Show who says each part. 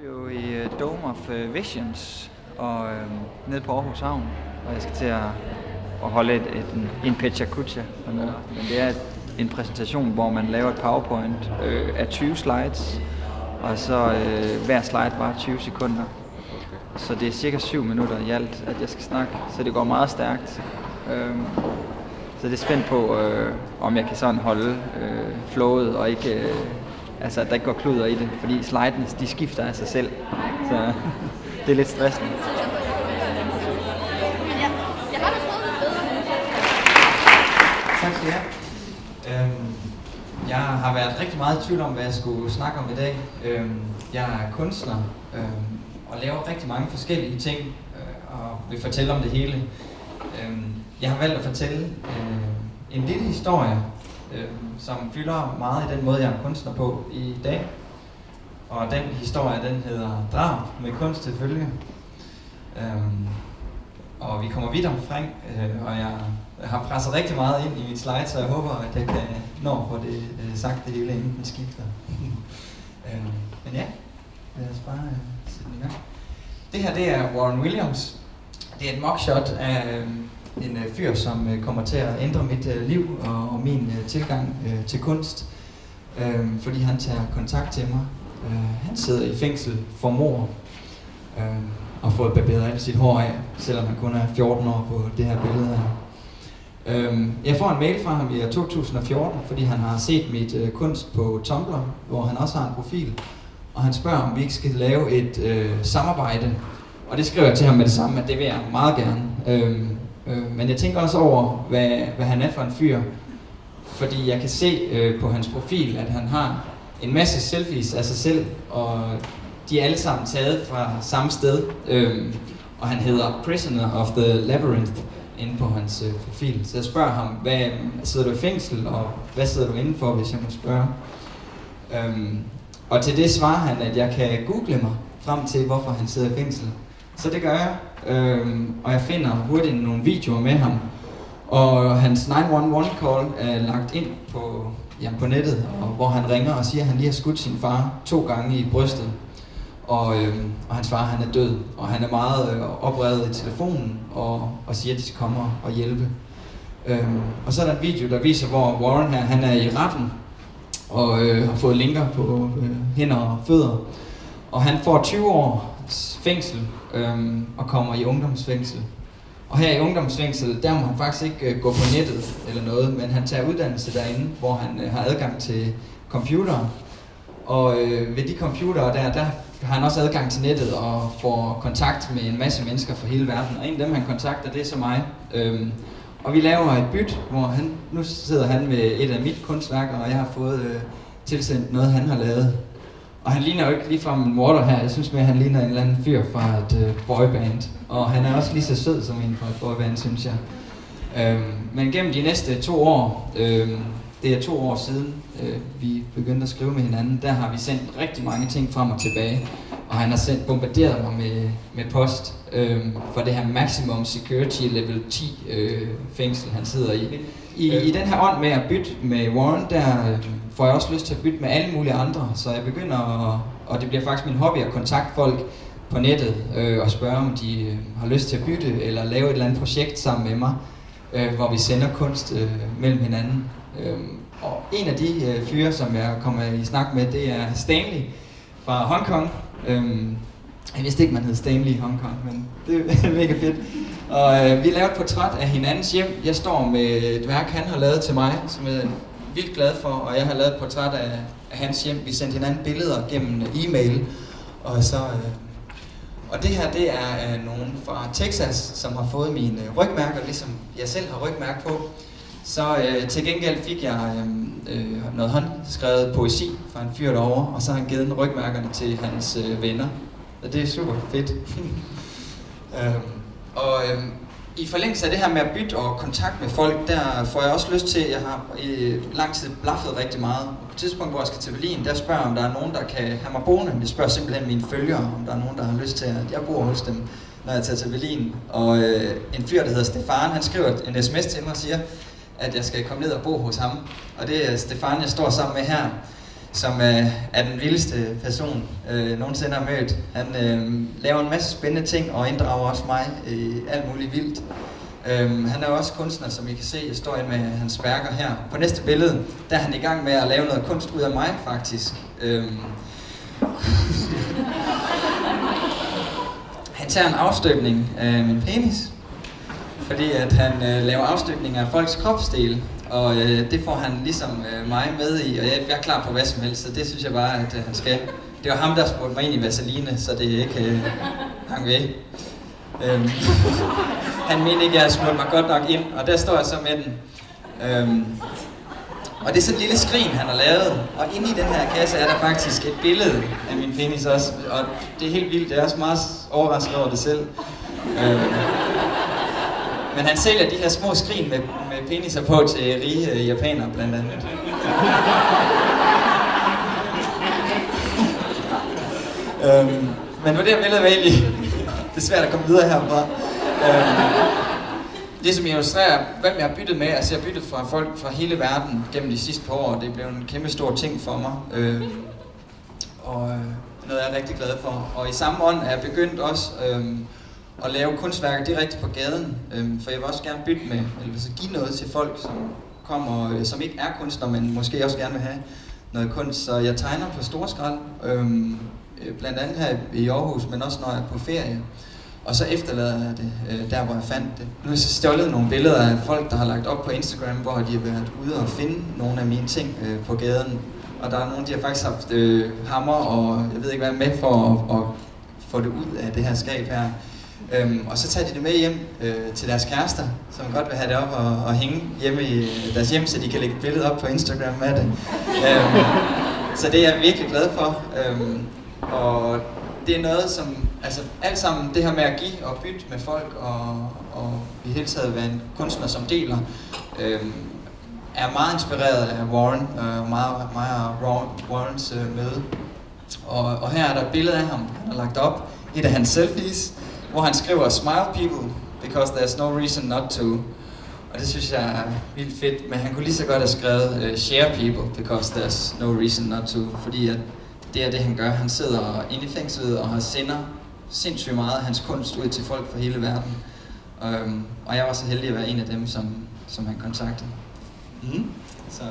Speaker 1: Jo i Dome of Visions og nede på Aarhus Havn, og jeg skal til at holde en Pecha Kucha. Men det er en præsentation, hvor man laver et PowerPoint af 20 slides, og så hver slide var 20 sekunder. Så det er cirka 7 minutter i alt, at jeg skal snakke, så det går meget stærkt. Så det er spændt på, om jeg kan sådan holde flowet og ikke... Altså, at der ikke går kluder i det, fordi slidene, de skifter af sig selv. Så det er lidt stressende. Tak skal I have. Jeg har været rigtig meget i tvivl om, hvad jeg skulle snakke om i dag. Jeg er kunstner og laver rigtig mange forskellige ting og vil fortælle om det hele. Jeg har valgt at fortælle en lille historie, som fylder meget i den måde, jeg er kunstner på i dag. Og den historie, den hedder Drab med kunst til følge. Og vi kommer vidt omkring, og jeg har presset rigtig meget ind i mit slide, så jeg håber, at jeg kan nå at få det sagt det hele, inden den skifter. Men ja, lad os bare sætte den i gang. Det her, det er Warren Williams. Det er et mugshot af en fyr, som kommer til at ændre mit liv og min tilgang til kunst, fordi han tager kontakt til mig. Han sidder i fængsel for mord og fået barberet alt sit hår af, selvom han kun er 14 år på det her billede her. Jeg får en mail fra ham i 2014, fordi han har set mit kunst på Tumblr, hvor han også har en profil, og han spørger, om vi ikke skal lave et samarbejde. Og det skriver jeg til ham med det samme, at det vil jeg meget gerne. Men jeg tænker også over, hvad han er for en fyr, fordi jeg kan se på hans profil, at han har en masse selfies af sig selv, og de er alle sammen taget fra samme sted, og han hedder Prisoner of the Labyrinth inde på hans profil. Så jeg spørger ham, hvad sidder du i fængsel, og hvad sidder du inde for, hvis jeg må spørge? Og til det svarer han, at jeg kan google mig frem til, hvorfor han sidder i fængsel. Så det gør jeg, og jeg finder hurtigt nogle videoer med ham. Og hans 911-call er lagt ind på nettet, og hvor han ringer og siger, at han lige har skudt sin far 2 gange i brystet. Og hans far, han er død, og han er meget oprevet i telefonen og siger, at de skal komme og hjælpe. Og så er der en video, der viser, hvor Warren her, han er i retten og har fået linker på hænder og fødder. Og han får 20 år fængsel og kommer i ungdomsfængsel. Og her i ungdomsfængsel, der må han faktisk ikke gå på nettet eller noget, men han tager uddannelse derinde, hvor han har adgang til computeren. Og ved de computere der har han også adgang til nettet og får kontakt med en masse mennesker fra hele verden. Og en af dem, han kontakter, det er så mig. Og vi laver et byt, hvor nu sidder han med et af mit kunstværker, og jeg har fået tilsendt noget, han har lavet. Og han ligner jo ikke ligefrem en morder her. Jeg synes mere, han ligner en eller anden fyr fra et boyband. Og han er også lige så sød som en fra et boyband, synes jeg. Men gennem de næste 2 år, det er 2 år siden, vi begyndte at skrive med hinanden, der har vi sendt rigtig mange ting frem og tilbage. Og han har bombarderet mig med post for det her maximum security level 10 fængsel, han sidder i. I den her ånd med at bytte med Warren, der får jeg også lyst til at bytte med alle mulige andre. Så jeg begynder, og det bliver faktisk min hobby at kontakte folk på nettet og spørge, om de har lyst til at bytte eller lave et eller andet projekt sammen med mig, hvor vi sender kunst mellem hinanden. Og en af de fyre, som jeg kommer i snak med, det er Stanley fra Hongkong. Jeg vidste ikke, man hed Stanley i Hongkong, men det er mega fedt. Og vi lavede et portræt af hinandens hjem. Jeg står med et værk, han har lavet til mig, som jeg er vildt glad for, og jeg har lavet et portræt af hans hjem. Vi sendte hinanden billeder gennem e-mail, og det her, det er nogen fra Texas, som har fået mine rygmærker, ligesom jeg selv har rygmærke på. Så til gengæld fik jeg noget håndskrevet poesi fra en fyr derovre, og så har han givet rygmærkerne til hans venner. Og det er super fedt. I forlængelse af det her med at bytte og kontakt med folk, der får jeg også lyst til, jeg har i lang tid blaffet rigtig meget. På et tidspunkt, hvor jeg skal til Berlin, der spørger jeg, om der er nogen, der kan have mig boende. Jeg spørger simpelthen mine følgere, om der er nogen, der har lyst til, at jeg bor hos dem, når jeg tager til Berlin. Og en fyr, der hedder Stefan, han skriver en sms til mig og siger, at jeg skal komme ned og bo hos ham. Og det er Stefan, jeg står sammen med her. som er den vildeste person, nogensinde har mødt. Han laver en masse spændende ting og inddrager også mig i alt muligt vildt. Han er også kunstner, som I kan se. Jeg står inde med hans værker her. På næste billede, der er han i gang med at lave noget kunst ud af mig, faktisk. Han tager en afstøbning af min penis, fordi at han laver afstøbninger af folks kropsdele. Og det får han ligesom mig med i, og jeg er klar på hvad som helst, så det synes jeg bare, at han skal. Det var ham, der spurgte mig ind i vaseline, så det ikke hang ved. Han mente ikke, at jeg smurte mig godt nok ind, og der står jeg så med den. Og det er sådan et lille skrin, han har lavet, og inde i den her kasse er der faktisk et billede af min penis også, og det er helt vildt, jeg er også meget overrasket over det selv. Men han sælger de her små skrin med peniser på til rige japanere blandt andet. Men på det her billede var egentlig, det er svært at komme videre herfra. Det som illustrerer, hvem jeg har byttet med, altså jeg har byttet fra folk fra hele verden gennem de sidste par år, det blev en kæmpe stor ting for mig. Og noget jeg er rigtig glad for. Og i samme ånd er jeg begyndt også at lave kunstværker direkte på gaden, for jeg vil også gerne bytte med, eller altså give noget til folk, som kommer, som ikke er kunstnere, men måske også gerne vil have noget kunst. Så jeg tegner på storskrald, blandt andet her i Aarhus, men også når jeg er på ferie. Og så efterlader jeg det der, hvor jeg fandt det. Nu har jeg så stjålet nogle billeder af folk, der har lagt op på Instagram, hvor de har været ude og finde nogle af mine ting på gaden. Og der er nogle, de har faktisk haft hammer og jeg ved ikke hvad med for at få det ud af det her skab her. Og så tager de det med hjem til deres kærester, som godt vil have det op og hænge hjemme i deres hjem, så de kan lægge et billede op på Instagram med det. Så det er jeg virkelig glad for. Og det er noget som, altså alt sammen det her med at give og bytte med folk og i hele taget være en kunstner som deler, er meget inspireret af Warren og meget af Warrens møde. Og her er der et billede af ham, han har lagt op, et af hans selfies, hvor han skriver "Smile people, because there's no reason not to". Og det synes jeg er vildt fedt, men han kunne lige så godt have skrevet "Share people, because there's no reason not to", fordi at det er det han gør. Han sidder inde i fængslet og sender sindssygt meget af hans kunst ud til folk fra hele verden. Og jeg var så heldig at være en af dem, som han kontaktede. Så